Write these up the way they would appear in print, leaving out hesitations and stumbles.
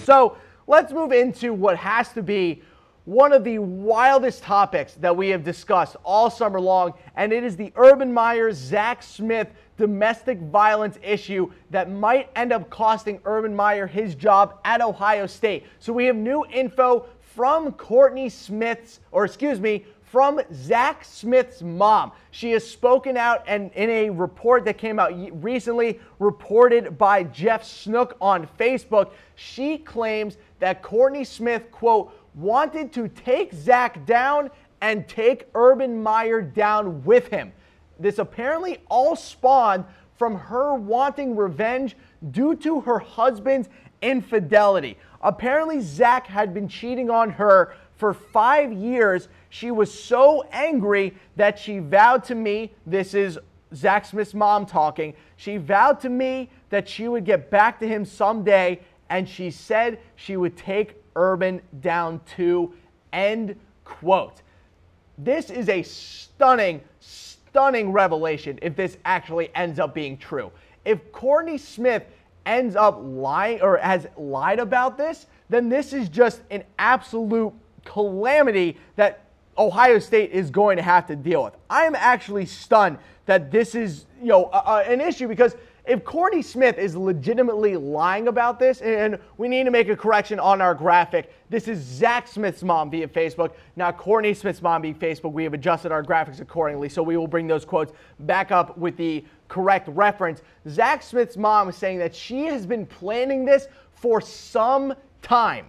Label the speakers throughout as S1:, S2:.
S1: So let's move into what has to be one of the wildest topics that we have discussed all summer long, and it is the Urban Meyer Zach Smith domestic violence issue that might end up costing Urban Meyer his job at Ohio State. So we have new info from Courtney Smith's, from Zach Smith's mom. She has spoken out, and in a report that came out recently, reported by Jeff Snook on Facebook, she claims that Courtney Smith, quote, wanted to take Zach down and take Urban Meyer down with him. This apparently all spawned from her wanting revenge due to her husband's infidelity. Apparently, Zach had been cheating on her for 5 years. She was so angry that she vowed to me, this is Zach Smith's mom talking, she vowed to me that she would get back to him someday, and she said she would take Urban down too, end quote. This is a stunning revelation if this actually ends up being true. If Courtney Smith ends up lying or has lied about this, then this is just an absolute calamity that Ohio State is going to have to deal with. I am actually stunned that this is an issue, because if Courtney Smith is legitimately lying about this, and we need to make a correction on our graphic, this is Zach Smith's mom via Facebook, not Courtney Smith's mom via Facebook. We have adjusted our graphics accordingly, so we will bring those quotes back up with the correct reference. Zach Smith's mom is saying that she has been planning this for some time.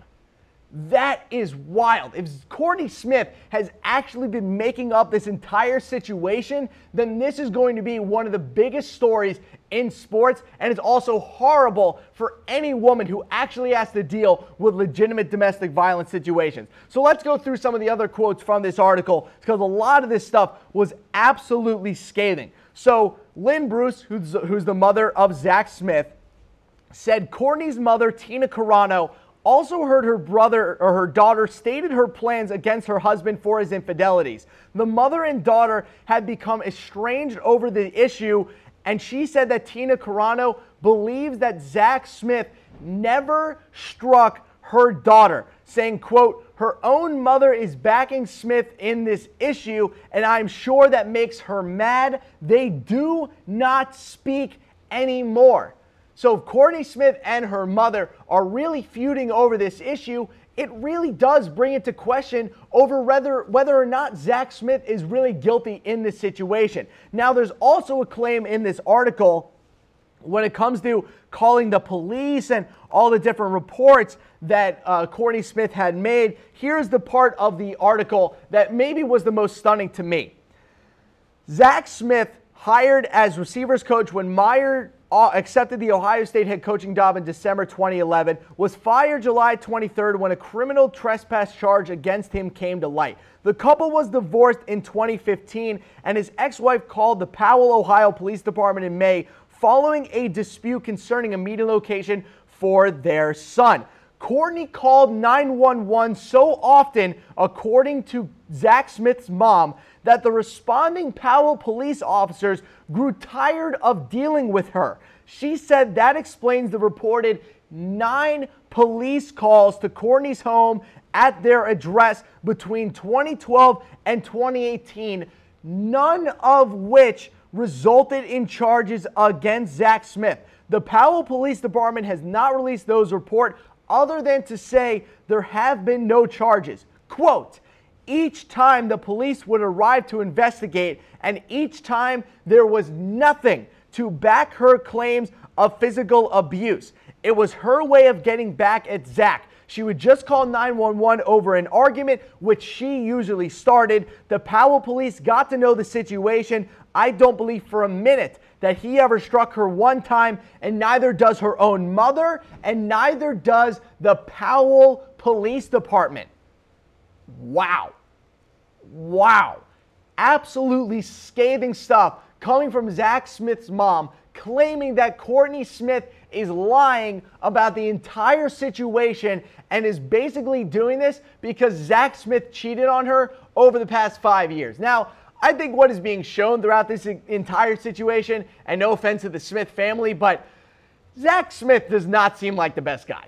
S1: That is wild. If Courtney Smith has actually been making up this entire situation, then this is going to be one of the biggest stories in sports, and it's also horrible for any woman who actually has to deal with legitimate domestic violence situations. So let's go through some of the other quotes from this article, because a lot of this stuff was absolutely scathing. So Lynn Bruce, who's the mother of Zach Smith, said Courtney's mother, Tina Carano, also heard her brother or her daughter stated her plans against her husband for his infidelities. The mother and daughter had become estranged over the issue, and she said that Tina Carano believes that Zach Smith never struck her daughter, saying, quote, her own mother is backing Smith in this issue, and I'm sure that makes her mad. They do not speak anymore. So if Courtney Smith and her mother are really feuding over this issue, it really does bring into question over whether or not Zach Smith is really guilty in this situation. Now, there's also a claim in this article when it comes to calling the police and all the different reports that Courtney Smith had made. Here's the part of the article that maybe was the most stunning to me. Zach Smith, hired as receivers coach when Meyer accepted the Ohio State head coaching job in December 2011, was fired July 23rd when a criminal trespass charge against him came to light. The couple was divorced in 2015, and his ex-wife called the Powell, Ohio Police Department in May following a dispute concerning a meeting location for their son. Courtney called 911 so often, according to Zach Smith's mom, that the responding Powell police officers grew tired of dealing with her. She said that explains the reported 9 police calls to Courtney's home at their address between 2012 and 2018, none of which resulted in charges against Zach Smith. The Powell Police Department has not released those reports other than to say there have been no charges. Quote, each time the police would arrive to investigate, and each time there was nothing to back her claims of physical abuse. It was her way of getting back at Zach. She would just call 911 over an argument, which she usually started. The Powell police got to know the situation. I don't believe for a minute that he ever struck her one time, and neither does her own mother, and neither does the Powell Police Department. Wow. Wow. Absolutely scathing stuff coming from Zach Smith's mom, claiming that Courtney Smith is lying about the entire situation and is basically doing this because Zach Smith cheated on her over the past 5 years. Now, I think what is being shown throughout this entire situation, and no offense to the Smith family, but Zach Smith does not seem like the best guy.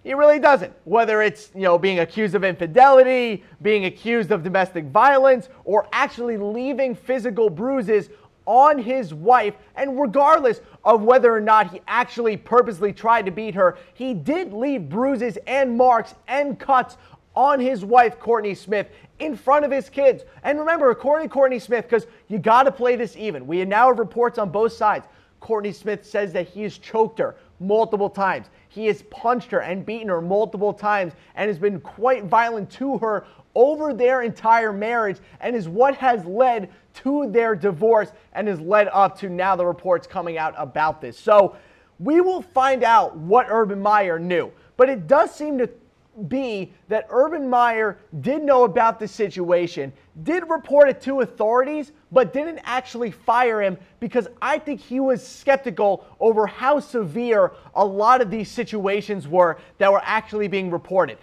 S1: He really doesn't. Whether it's, being accused of infidelity, being accused of domestic violence, or actually leaving physical bruises on his wife, and regardless of whether or not he actually purposely tried to beat her, he did leave bruises and marks and cuts on his wife, Courtney Smith, in front of his kids. And remember, according to Courtney Smith, because you got to play this even, we now have reports on both sides. Courtney Smith says that he has choked her multiple times. He has punched her and beaten her multiple times and has been quite violent to her over their entire marriage, and is what has led to their divorce and has led up to now the reports coming out about this. So we will find out what Urban Meyer knew. But it does seem to be that Urban Meyer did know about the situation, did report it to authorities, but didn't actually fire him because I think he was skeptical over how severe a lot of these situations were that were actually being reported.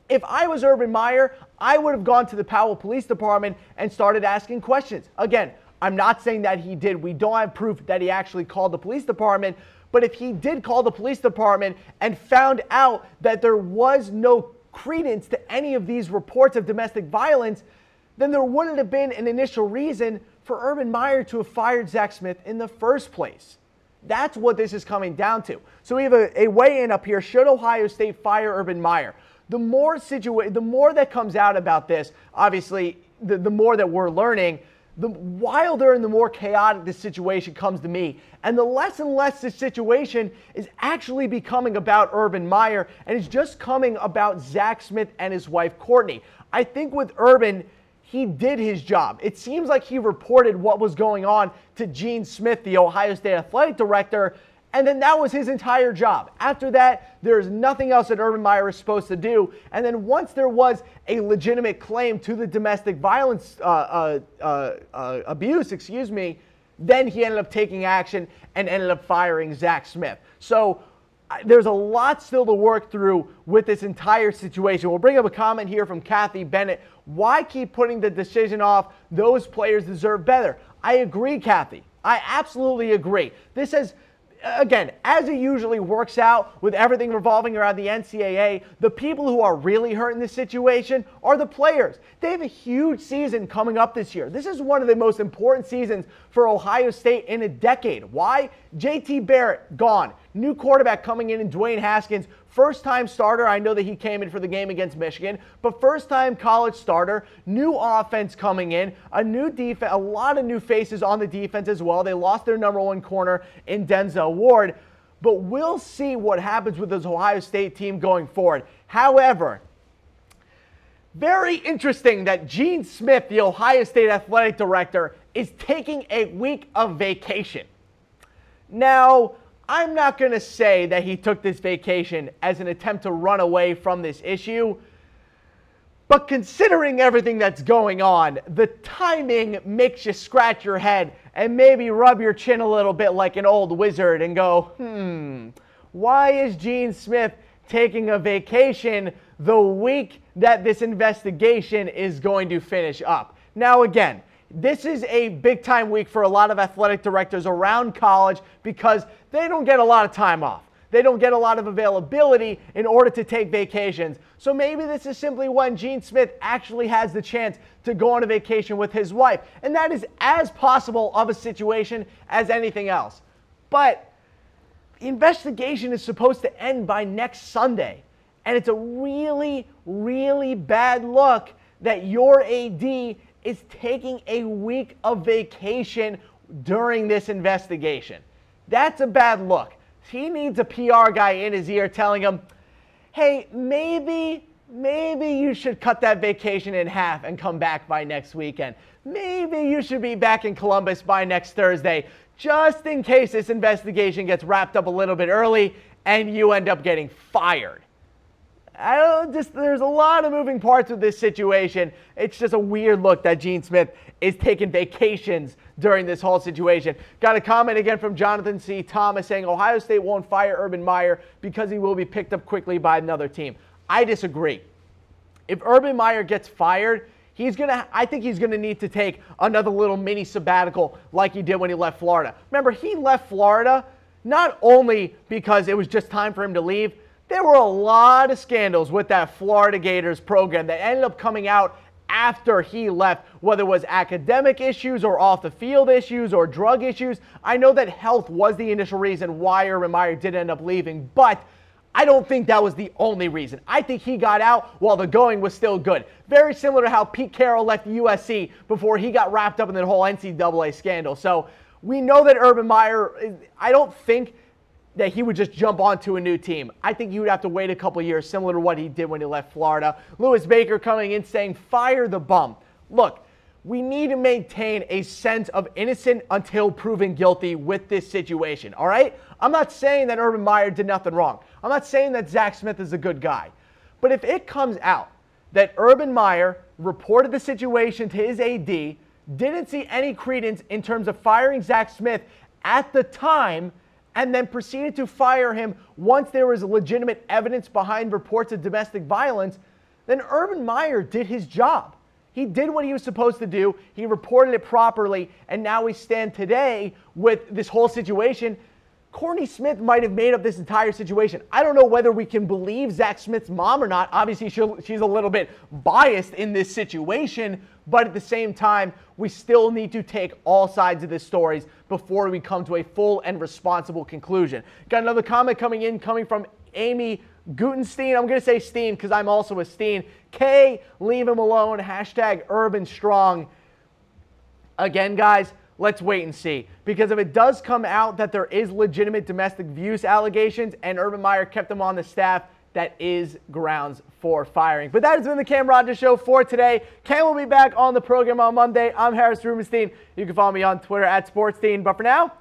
S1: If I was Urban Meyer, I would have gone to the Powell Police Department and started asking questions. Again, I'm not saying that he did. We don't have proof that he actually called the police department. But if he did call the police department and found out that there was no credence to any of these reports of domestic violence, then there wouldn't have been an initial reason for Urban Meyer to have fired Zach Smith in the first place. That's what this is coming down to. So we have a weigh-in up here. Should Ohio State fire Urban Meyer? The more that comes out about this, obviously, the more that we're learning, the wilder and the more chaotic this situation comes to me. And the less and less this situation is actually becoming about Urban Meyer and is just coming about Zach Smith and his wife, Courtney. I think with Urban, he did his job. It seems like he reported what was going on to Gene Smith, the Ohio State athletic director, and then that was his entire job. After that, there's nothing else that Urban Meyer is supposed to do. And then once there was a legitimate claim to the domestic violence abuse, then he ended up taking action and ended up firing Zach Smith. So there's a lot still to work through with this entire situation. We'll bring up a comment here from Kathy Bennett. Why keep putting the decision off? Those players deserve better. I agree, Kathy. I absolutely agree. This has... Again, as it usually works out with everything revolving around the NCAA, the people who are really hurt in this situation are the players. They have a huge season coming up this year. This is one of the most important seasons for Ohio State in a decade. Why? JT Barrett, gone. New quarterback coming in Dwayne Haskins. First-time starter. I know that he came in for the game against Michigan, but first-time college starter. New offense coming in. A new defense. A lot of new faces on the defense as well. They lost their number one corner in Denzel Ward, but we'll see what happens with this Ohio State team going forward. However, very interesting that Gene Smith, the Ohio State athletic director, is taking a week of vacation. Now, I'm not going to say that he took this vacation as an attempt to run away from this issue, but considering everything that's going on, the timing makes you scratch your head and maybe rub your chin a little bit like an old wizard and go, why is Gene Smith taking a vacation the week that this investigation is going to finish up? Now, again, this is a big-time week for a lot of athletic directors around college because they don't get a lot of time off. They don't get a lot of availability in order to take vacations. So maybe this is simply when Gene Smith actually has the chance to go on a vacation with his wife. And that is as possible of a situation as anything else. But the investigation is supposed to end by next Sunday. And it's a really, really bad look that your AD is taking a week of vacation during this investigation. That's a bad look. He needs a PR guy in his ear telling him, hey, maybe you should cut that vacation in half and come back by next weekend. Maybe you should be back in Columbus by next Thursday, just in case this investigation gets wrapped up a little bit early and you end up getting fired. There's a lot of moving parts with this situation. It's just a weird look that Gene Smith is taking vacations during this whole situation. Got a comment again from Jonathan C. Thomas saying Ohio State won't fire Urban Meyer because he will be picked up quickly by another team. I disagree. If Urban Meyer gets fired, I think he's gonna need to take another little mini sabbatical like he did when he left Florida. Remember, he left Florida not only because it was just time for him to leave. There were a lot of scandals with that Florida Gators program that ended up coming out after he left, whether it was academic issues or off the field issues or drug issues. I know that health was the initial reason why Urban Meyer did end up leaving, but I don't think that was the only reason. I think he got out while the going was still good. Very similar to how Pete Carroll left USC before he got wrapped up in the whole NCAA scandal. So we know that Urban Meyer, I don't think that he would just jump onto a new team. I think he would have to wait a couple years, similar to what he did when he left Florida. Louis Baker coming in saying, fire the bum. Look, we need to maintain a sense of innocent until proven guilty with this situation, all right? I'm not saying that Urban Meyer did nothing wrong. I'm not saying that Zach Smith is a good guy. But if it comes out that Urban Meyer reported the situation to his AD, didn't see any credence in terms of firing Zach Smith at the time, and then proceeded to fire him once there was legitimate evidence behind reports of domestic violence, then Urban Meyer did his job. He did what he was supposed to do. He reported it properly, and now we stand today with this whole situation. Courtney Smith might have made up this entire situation. I don't know whether we can believe Zach Smith's mom or not. Obviously, she's a little bit biased in this situation, but at the same time, we still need to take all sides of the stories before we come to a full and responsible conclusion. Got another comment coming from Amy Gutenstein. I'm going to say Steen because I'm also a Steen. K, leave him alone. Hashtag Urban Strong. Again, guys, let's wait and see. Because if it does come out that there is legitimate domestic abuse allegations and Urban Meyer kept him on the staff, that is grounds for firing. But that has been the Cam Rogers Show for today. Cam will be back on the program on Monday. I'm Harris Rubenstein. You can follow me on Twitter at SportsSteen. But for now,